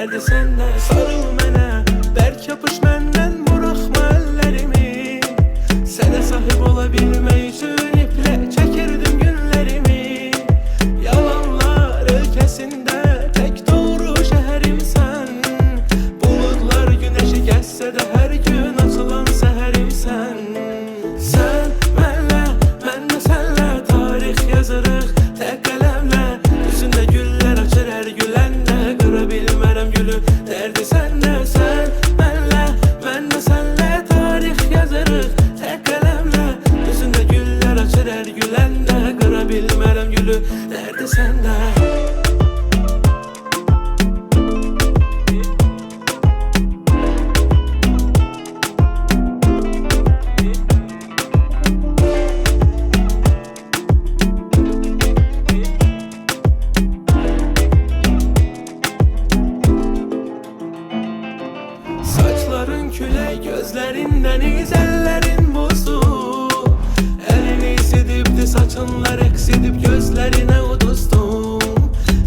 derdi sende. Sarıl mənə, bərk yapış məndən, buraxma əllərimi. Sənə sahib ola bilmək üçün iplə çəkirdim günlərimi. Yalanlar ölkəsində tək doğru şəhərimsən. Buludlar günəşi gəzsə də hər gün açılan səhərimsən. Sən mənlə, mən də sənlə tarix yazırıq tək qələmlə. Üzündə güllər açır hər güləndə, qıra bilmərəm gülü, dərdi səndə. Sən mənlə, mən də sənlə tarix yazırıq tək qələmlə. Üzündə güllər açır hər güləndə, qıra bilmərəm gülü, dərdi səndə. Saçların külək, gözlərindən iz, əllərin buzu. Əlini isidibdi, saçınla rəqs edib gözlərinə udustum.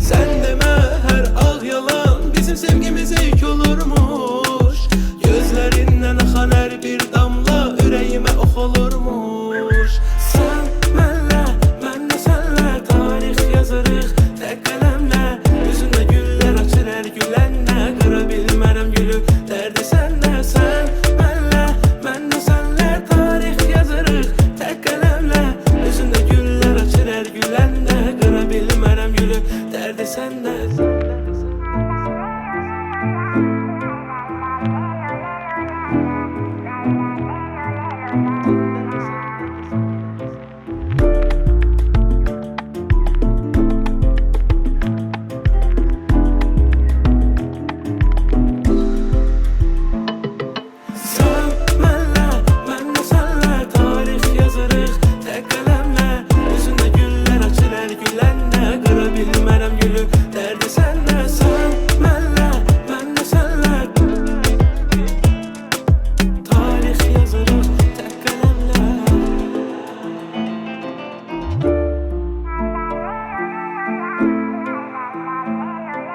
Sən demə hər ağ yalan bizim sevgimizə yük olurmuş. Gözlərindən axan hər bir damla ürəyimə ox olurmuş. Sən mənlə, mən də sənlə tarix yazırıq tək qələmlə. Üzündə güllər açır hər güləndə, qıra bilmərəm gülü, dərdi səndə. Sən mənlə, mən də sənlə tarix yazırıq tək qələmlə. Üzündə güllər açır hər güləndə, qıra bilmərəm gülü, dərdi səndə.